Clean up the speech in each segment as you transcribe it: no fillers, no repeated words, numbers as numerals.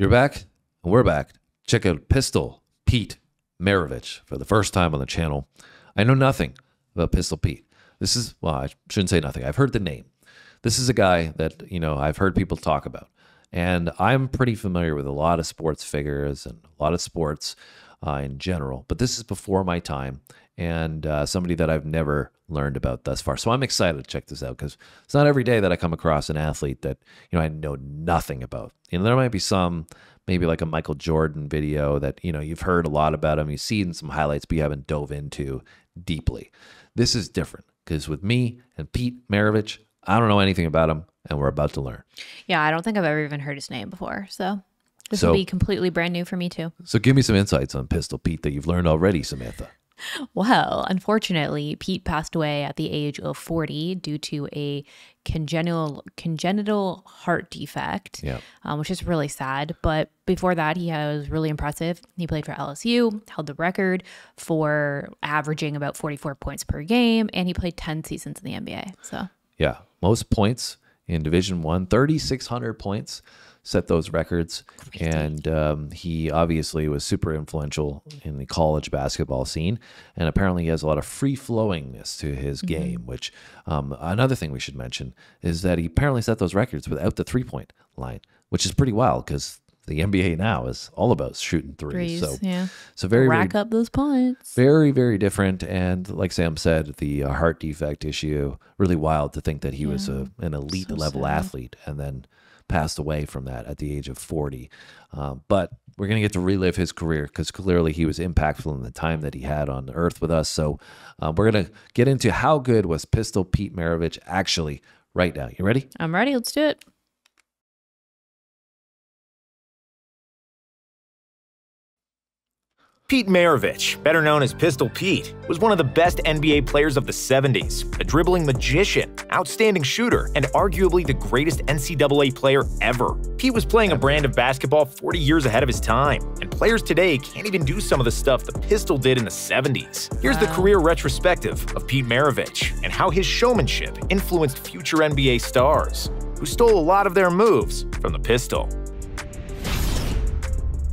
You're back, and we're back. Check out Pistol Pete Maravich for the first time on the channel. I know nothing about Pistol Pete. This is, well, I shouldn't say nothing. I've heard the name. This is a guy that, I've heard people talk about. And I'm pretty familiar with a lot of sports figures and a lot of sports in general. But this is before my time and somebody that I've never learned about thus far. So I'm excited to check this out because it's not every day that I come across an athlete that, I know nothing about. There might be some, maybe like a Michael Jordan video that, you've heard a lot about him. You've seen some highlights, but you haven't dove into deeply. This is different because with me and Pete Maravich, I don't know anything about him, and we're about to learn. Yeah, I don't think I've ever even heard his name before. So this will be completely brand new for me too. So give me some insights on Pistol Pete that you've learned already, Samantha. Well, unfortunately, Pete passed away at the age of 40 due to a congenital heart defect, which is really sad. But before that, he was really impressive. He played for LSU, held the record for averaging about 44 points per game, and he played 10 seasons in the NBA. So yeah, most points in Division I, 3,600 points. Set those records. Crazy. And he obviously was super influential in the college basketball scene, and apparently he has a lot of free-flowingness to his game, which another thing we should mention is that he apparently set those records without the three-point line, which is pretty wild because the NBA now is all about shooting threes. So very rack up those points. Very, very different. And like Sam said, the heart defect issue, really wild to think that he was an elite level athlete and then passed away from that at the age of 40. But we're going to get to relive his career because clearly he was impactful in the time that he had on the earth with us. So we're going to get into how good was Pistol Pete Maravich actually right now. You ready? I'm ready. Let's do it. Pete Maravich, better known as Pistol Pete, was one of the best NBA players of the 70s, a dribbling magician, outstanding shooter, and arguably the greatest NCAA player ever. Pete was playing a brand of basketball 40 years ahead of his time, and players today can't even do some of the stuff the Pistol did in the 70s. Here's the career retrospective of Pete Maravich and how his showmanship influenced future NBA stars, who stole a lot of their moves from the Pistol.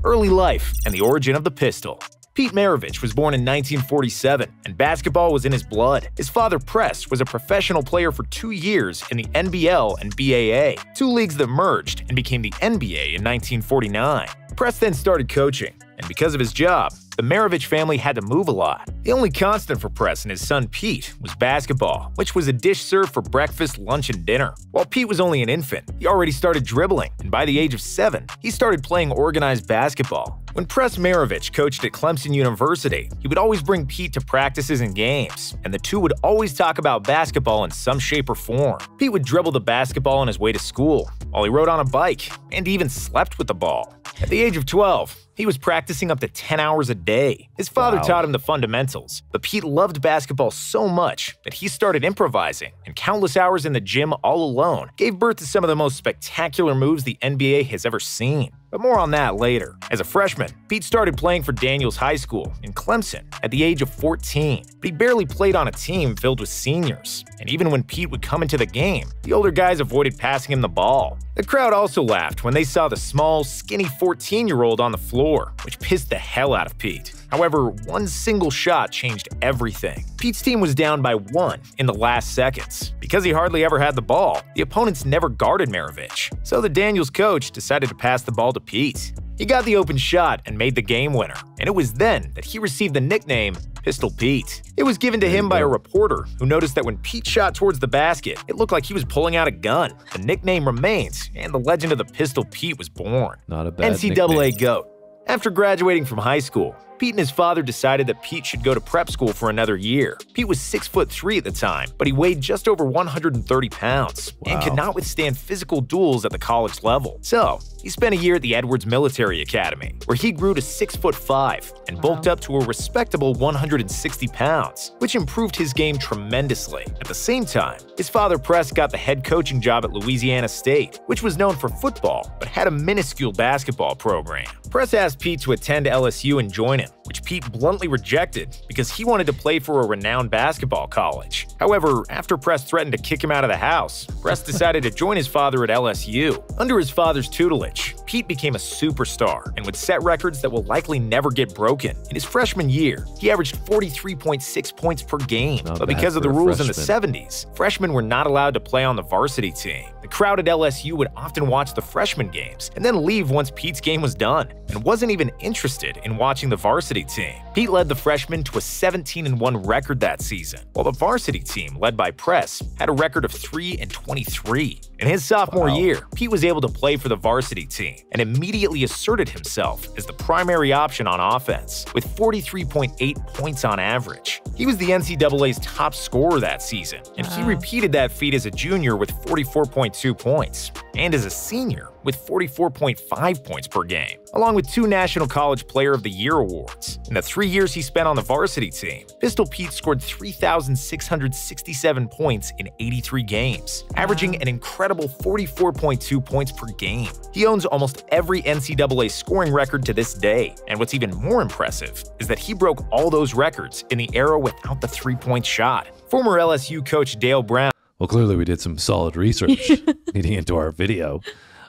Early life and the origin of the Pistol. Pete Maravich was born in 1947, and basketball was in his blood. His father, Press, was a professional player for 2 years in the NBL and BAA, two leagues that merged and became the NBA in 1949. Press then started coaching, and because of his job, the Maravich family had to move a lot. The only constant for Press and his son Pete was basketball, which was a dish served for breakfast, lunch, and dinner. While Pete was only an infant, he already started dribbling, and by the age of 7, he started playing organized basketball. When Press Maravich coached at Clemson University, he would always bring Pete to practices and games, and the two would always talk about basketball in some shape or form. Pete would dribble the basketball on his way to school, while he rode on a bike, and even slept with the ball. At the age of 12, he was practicing up to 10 hours a day. His father taught him the fundamentals, but Pete loved basketball so much that he started improvising, and countless hours in the gym all alone gave birth to some of the most spectacular moves the NBA has ever seen. But more on that later. As a freshman, Pete started playing for Daniels High School in Clemson at the age of 14, but he barely played on a team filled with seniors. And even when Pete would come into the game, the older guys avoided passing him the ball. The crowd also laughed when they saw the small, skinny 14-year-old on the floor, which pissed the hell out of Pete. However, one single shot changed everything. Pete's team was down by 1 in the last seconds. Because he hardly ever had the ball, the opponents never guarded Maravich, so the Daniels coach decided to pass the ball to Pete. He got the open shot and made the game winner, and it was then that he received the nickname Pistol Pete. It was given to him by a reporter who noticed that when Pete shot towards the basket, it looked like he was pulling out a gun. The nickname remains, and the legend of the Pistol Pete was born. Not a bad NCAA nickname. GOAT. After graduating from high school, Pete and his father decided that Pete should go to prep school for another year. Pete was 6'3" at the time, but he weighed just over 130 pounds and could not withstand physical duels at the college level. So, he spent a year at the Edwards Military Academy, where he grew to 6'5" and bulked up to a respectable 160 pounds, which improved his game tremendously. At the same time, his father Press got the head coaching job at Louisiana State, which was known for football but had a minuscule basketball program. Press asked asked Pete to attend LSU and join him, which Pete bluntly rejected because he wanted to play for a renowned basketball college. However, after Press threatened to kick him out of the house, Press decided to join his father at LSU. Under his father's tutelage, Pete became a superstar and would set records that will likely never get broken. In his freshman year, he averaged 43.6 points per game, but because of the rules in the 70s, freshmen were not allowed to play on the varsity team. The crowd at LSU would often watch the freshman games and then leave once Pete's game was done, and wasn't even interested in watching the varsity team. Pete led the freshmen to a 17-1 record that season, while the varsity team, led by Press, had a record of 3-23. In his sophomore year, Pete was able to play for the varsity team and immediately asserted himself as the primary option on offense, with 43.8 points on average. He was the NCAA's top scorer that season, and he repeated that feat as a junior with 44.2 points, and as a senior with 44.5 points per game, along with 2 National College Player of the Year awards. In the 3 years he spent on the varsity team, Pistol Pete scored 3,667 points in 83 games, averaging an incredible 44.2 points per game. He owns almost every NCAA scoring record to this day, and what's even more impressive is that he broke all those records in the era without the three-point shot. Former LSU coach Dale Brown. Well, clearly we did some solid research leading into our video,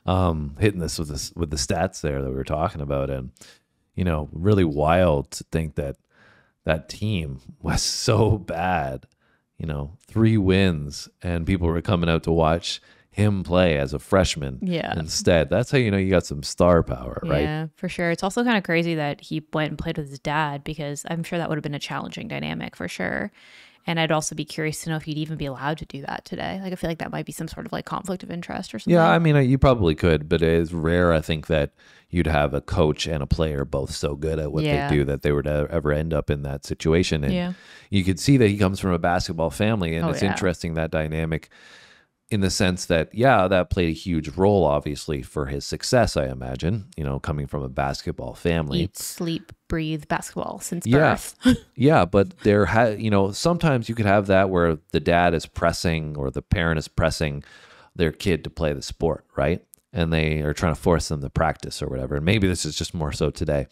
hitting this with the stats there that we were talking about, and really wild to think that that team was so bad. 3 wins, and people were coming out to watch him play as a freshman. Instead, that's how you got some star power, right? Yeah, for sure. It's also kind of crazy that he went and played with his dad, because I'm sure that would have been a challenging dynamic for sure. And I'd also be curious to know if you'd even be allowed to do that today. Like, I feel like that might be some sort of like conflict of interest or something. Yeah, I mean, you probably could, but it is rare, I think, that you'd have a coach and a player both so good at what they do that they would ever end up in that situation. And you could see that he comes from a basketball family, and it's interesting, that dynamic, in the sense that, that played a huge role, obviously, for his success, I imagine, coming from a basketball family. Eat, sleep, breathe basketball since birth. Yeah, but sometimes you could have that where the dad is pressing, or the parent is pressing their kid to play the sport, right? And they are trying to force them to practice or whatever. And maybe this is just more so today.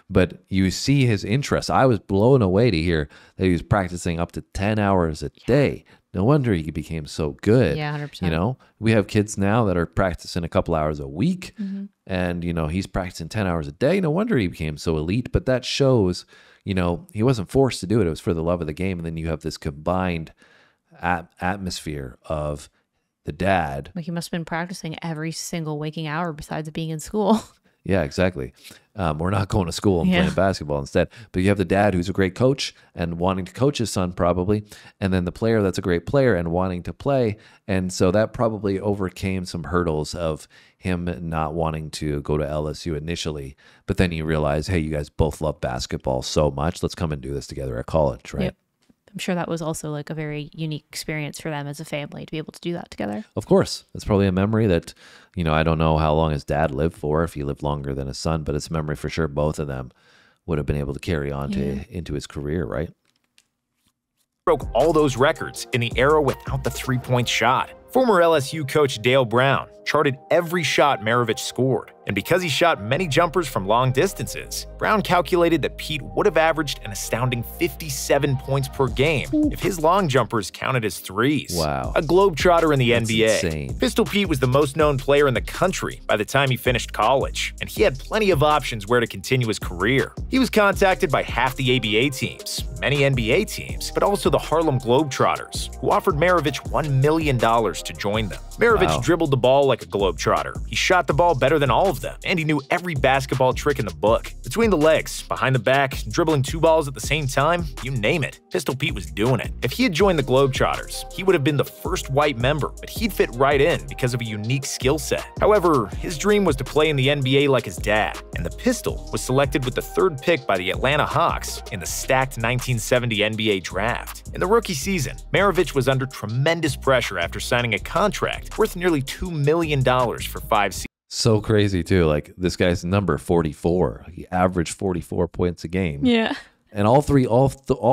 But you see his interest. I was blown away to hear that he was practicing up to 10 hours a day. No wonder he became so good. Yeah, 100%. We have kids now that are practicing a couple hours a week, and, he's practicing 10 hours a day. No wonder he became so elite. But that shows, he wasn't forced to do it. It was for the love of the game. And then you have this combined atmosphere of the dad. Like, he must have been practicing every single waking hour besides being in school. Yeah, exactly. We're not going to school and playing basketball instead. But you have the dad who's a great coach and wanting to coach his son probably, and then the player that's a great player and wanting to play. And so that probably overcame some hurdles of him not wanting to go to LSU initially. But then you realize, hey, you guys both love basketball so much. Let's come and do this together at college, right? Yep. I'm sure that was also like a very unique experience for them as a family to be able to do that together. Of course. It's probably a memory that, I don't know how long his dad lived for, if he lived longer than his son, but it's a memory for sure both of them would have been able to carry on into his career, right? Broke all those records in the era without the three-point shot. Former LSU coach Dale Brown charted every shot Maravich scored, and because he shot many jumpers from long distances, Brown calculated that Pete would have averaged an astounding 57 points per game if his long jumpers counted as threes. Wow. A globetrotter in the NBA. Insane. Pistol Pete was the most known player in the country by the time he finished college, and he had plenty of options where to continue his career. He was contacted by half the ABA teams, many NBA teams, but also the Harlem Globetrotters, who offered Maravich $1 million to join them. Maravich dribbled the ball like a globetrotter. He shot the ball better than all of them, and he knew every basketball trick in the book. Between the legs, behind the back, dribbling 2 balls at the same time, you name it, Pistol Pete was doing it. If he had joined the Globetrotters, he would have been the first white member, but he'd fit right in because of a unique skill set. However, his dream was to play in the NBA like his dad, and the Pistol was selected with the 3rd pick by the Atlanta Hawks in the stacked 1970 NBA draft. In the rookie season, Maravich was under tremendous pressure after signing a contract worth nearly $2 million for 5 seasons. So crazy too. Like, this guy's number 44. He averaged 44 points a game. Yeah. And all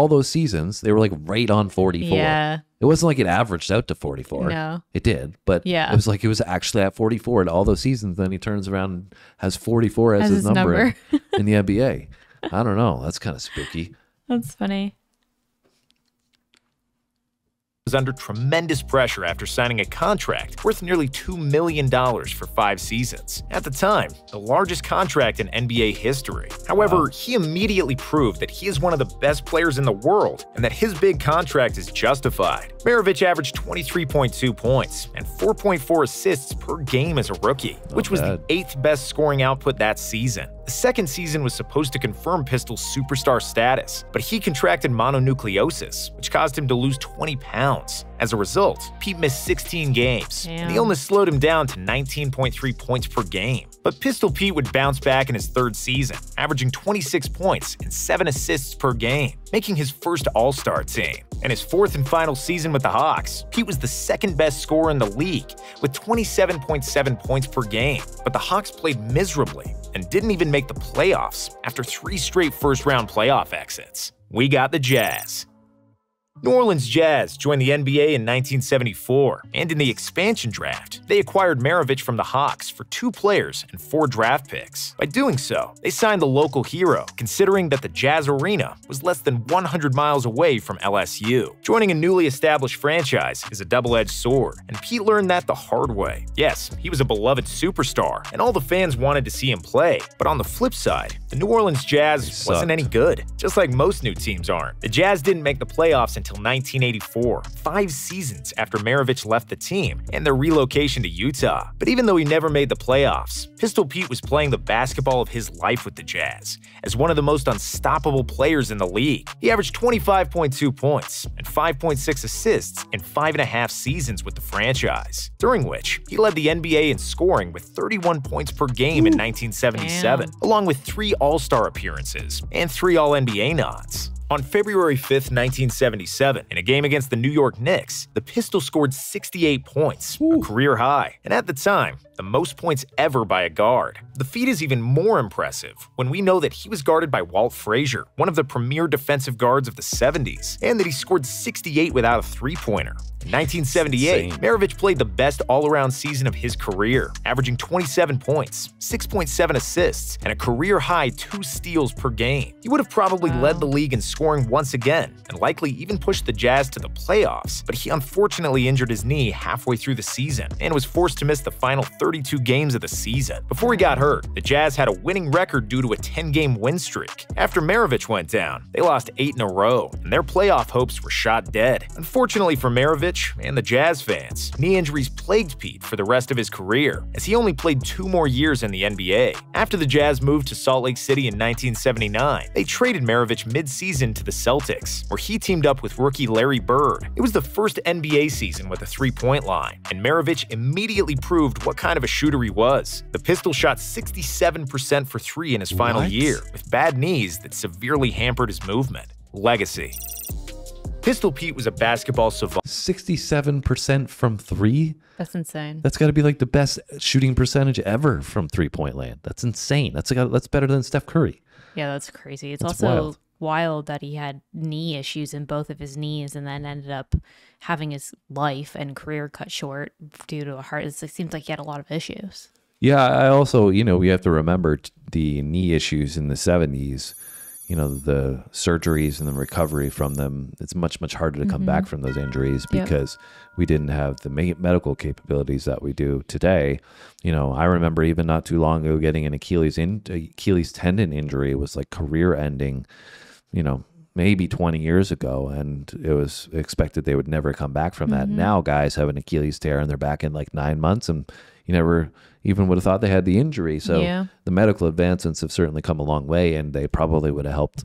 those seasons, they were like right on 44. Yeah. It wasn't like it averaged out to 44. No. It did. But Yeah. it was like it was actually at 44 in all those seasons. Then he turns around and has 44 as his number in the NBA. I don't know. That's kind of spooky. That's funny. Was under tremendous pressure after signing a contract worth nearly $2 million for 5 seasons. At the time, the largest contract in NBA history. However, he immediately proved that he is one of the best players in the world and that his big contract is justified. Maravich averaged 23.2 points and 4.4 assists per game as a rookie, which was the 8th best scoring output that season. The second season was supposed to confirm Pistol's superstar status, but he contracted mononucleosis, which caused him to lose 20 pounds. As a result, Pete missed 16 games, and the illness slowed him down to 19.3 points per game. But Pistol Pete would bounce back in his third season, averaging 26 points and 7 assists per game, making his first All-Star team. In his fourth and final season with the Hawks, Pete was the second best scorer in the league, with 27.7 points per game. But the Hawks played miserably and didn't even make the playoffs after 3 straight first-round playoff exits. We got the Jazz. New Orleans Jazz joined the NBA in 1974, and in the expansion draft, they acquired Maravich from the Hawks for 2 players and 4 draft picks. By doing so, they signed the local hero, considering that the Jazz Arena was less than 100 miles away from LSU. Joining a newly established franchise is a double-edged sword, and Pete learned that the hard way. Yes, he was a beloved superstar, and all the fans wanted to see him play, but on the flip side, the New Orleans Jazz wasn't any good, just like most new teams aren't. The Jazz didn't make the playoffs until 1984, 5 seasons after Maravich left the team and their relocation to Utah. But even though he never made the playoffs, Pistol Pete was playing the basketball of his life with the Jazz as one of the most unstoppable players in the league. He averaged 25.2 points and 5.6 assists in 5.5 seasons with the franchise, during which he led the NBA in scoring with 31 points per game in 1977, along with 3 All-Star appearances and 3 All-NBA nods. On February 5, 1977, in a game against the New York Knicks, the Pistol scored 68 points, a career high, and at the time, the most points ever by a guard. The feat is even more impressive when we know that he was guarded by Walt Frazier, one of the premier defensive guards of the 70s, and that he scored 68 without a three-pointer. In 1978, Maravich played the best all-around season of his career, averaging 27 points, 6.7 assists, and a career-high 2 steals per game. He would have probably led the league in scoring once again, and likely even pushed the Jazz to the playoffs, but he unfortunately injured his knee halfway through the season and was forced to miss the final 32 games of the season. Before he got hurt, the Jazz had a winning record due to a 10-game win streak. After Maravich went down, they lost 8 in a row, and their playoff hopes were shot dead. Unfortunately for Maravich and the Jazz fans, knee injuries plagued Pete for the rest of his career, as he only played 2 more years in the NBA. After the Jazz moved to Salt Lake City in 1979, they traded Maravich mid-season to the Celtics, where he teamed up with rookie Larry Bird. It was the first NBA season with a 3-point line, and Maravich immediately proved what kind of a shooter he was. The Pistol shot 67% for 3 in his final year, with bad knees that severely hampered his movement. Legacy. Pistol Pete was a basketball savant. 67% from 3? That's insane. That's got to be like the best shooting percentage ever from 3-point land. That's insane. That's better than Steph Curry. Yeah, that's crazy. It's That's also wild that he had knee issues in both of his knees and then ended up having his life and career cut short due to a heart. It seems like he had a lot of issues. Yeah, I also, we have to remember the knee issues in the 70s, the surgeries and the recovery from them. It's much, much harder to come back from those injuries because we didn't have the medical capabilities that we do today. I remember even not too long ago getting an Achilles tendon injury. It was like career ending, maybe 20 years ago, and it was expected they would never come back from that. Now guys have an Achilles tear and they're back in like 9 months, and you never even would have thought they had the injury. So the medical advancements have certainly come a long way, and they probably would have helped,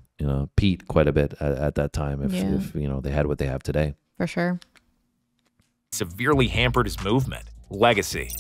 Pete quite a bit at that time if they had what they have today. For sure. Severely hampered his movement. Legacy.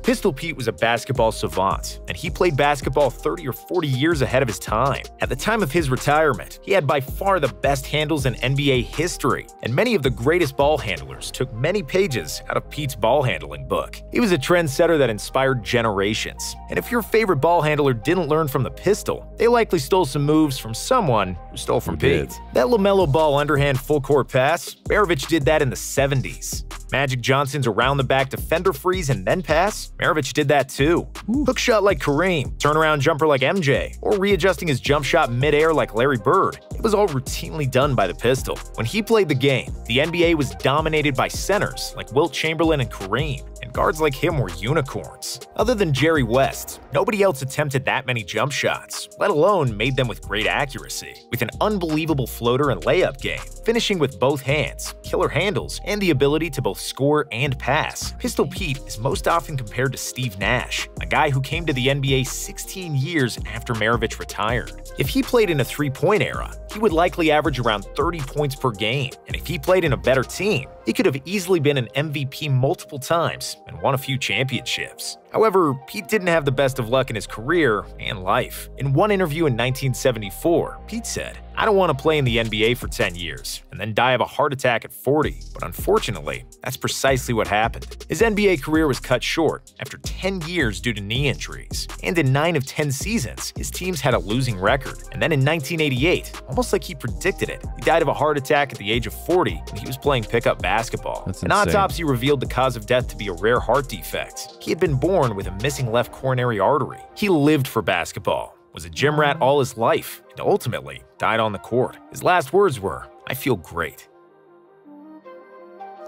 Pistol Pete was a basketball savant, and he played basketball 30 or 40 years ahead of his time. At the time of his retirement, he had by far the best handles in NBA history, and many of the greatest ball handlers took many pages out of Pete's ball handling book. He was a trendsetter that inspired generations, and if your favorite ball handler didn't learn from the Pistol, they likely stole some moves from someone who stole from Pete. That LaMelo Ball underhand full-court pass, Maravich did that in the 70s. Magic Johnson's around-the-back defender freeze and then pass, Maravich did that too. Hook shot like Kareem, turnaround jumper like MJ, or readjusting his jump shot mid-air like Larry Bird. It was all routinely done by the Pistol. When he played the game, the NBA was dominated by centers like Wilt Chamberlain and Kareem, and guards like him were unicorns. Other than Jerry West, nobody else attempted that many jump shots, let alone made them with great accuracy. With an unbelievable floater and layup game, finishing with both hands, killer handles, and the ability to both score and pass, Pistol Pete is most often compared to Steve Nash, a guy who came to the NBA 16 years after Maravich retired. If he played in a three-point era, he would likely average around 30 points per game, and if he played in a better team, he could have easily been an MVP multiple times and won a few championships. However, Pete didn't have the best of luck in his career and life. In one interview in 1974, Pete said, "I don't want to play in the NBA for 10 years and then die of a heart attack at 40, but unfortunately, that's precisely what happened." His NBA career was cut short after 10 years due to knee injuries, and in 9 of 10 seasons, his teams had a losing record. And then in 1988, almost like he predicted it, he died of a heart attack at the age of 40 when he was playing pickup basketball. That's An insane. autopsy revealed the cause of death to be a rare heart defect. He had been born with a missing left coronary artery. He lived for basketball, was a gym rat all his life, and ultimately died on the court. His last words were, "I feel great."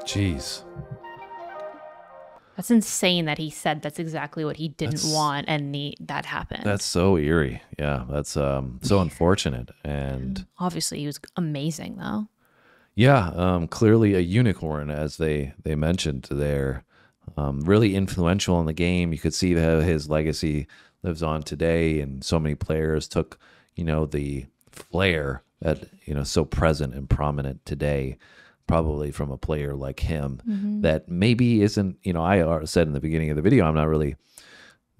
Jeez. That's insane that he said that's exactly what he didn't want, and that happened. That's so eerie. Yeah, that's so unfortunate. And obviously he was amazing though. yeah, clearly a unicorn, as they mentioned there. Really influential in the game. You could see that his legacy lives on today, and so many players took, the flair that, so present and prominent today, probably from a player like him that maybe isn't, I said in the beginning of the video, I'm not really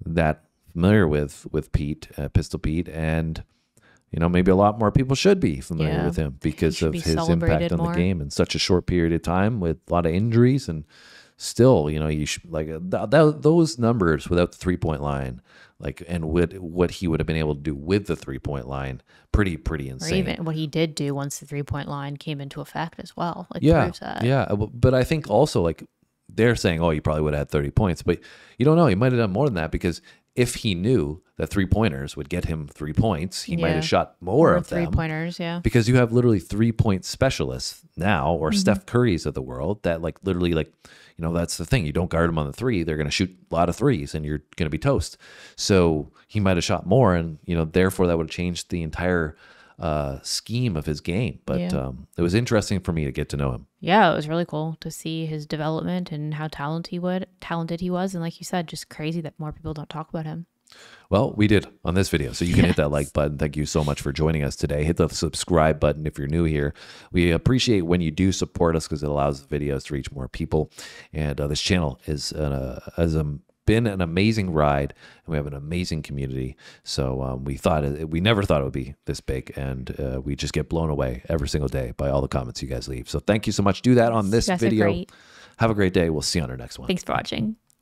that familiar with Pete, Pistol Pete, and maybe a lot more people should be familiar with him because of his impact on the game in such a short period of time with a lot of injuries. And still, you should, like, those numbers without the 3-point line, and what he would have been able to do with the 3-point line, pretty insane. Or even what he did do once the 3-point line came into effect as well. Proves that. Yeah, but I think also, they're saying, oh, he probably would have had 30 points, but you don't know. He might have done more than that, because if he knew that 3-pointers would get him 3 points, he might have shot more of them. 3-pointers, yeah. Because you have literally 3-point specialists now, or Steph Curry's of the world, that literally that's the thing. You don't guard them on the 3. They're going to shoot a lot of 3s and you're going to be toast. So he might have shot more, and, therefore that would have changed the entire scheme of his game. But it was interesting for me to get to know him. Yeah, it was really cool to see his development and how talented he was. And like you said, just crazy that more people don't talk about him. Well, we did on this video, so you can hit that like button. Thank you so much for joining us today. Hit the subscribe button if you're new here. We appreciate when you do support us, because it allows the videos to reach more people. And this channel has been an amazing ride, and we have an amazing community. So we never thought it would be this big, and we just get blown away every single day by all the comments you guys leave. So thank you so much. Do that on this video. Great. Have a great day. We'll see you on our next one. Thanks for watching.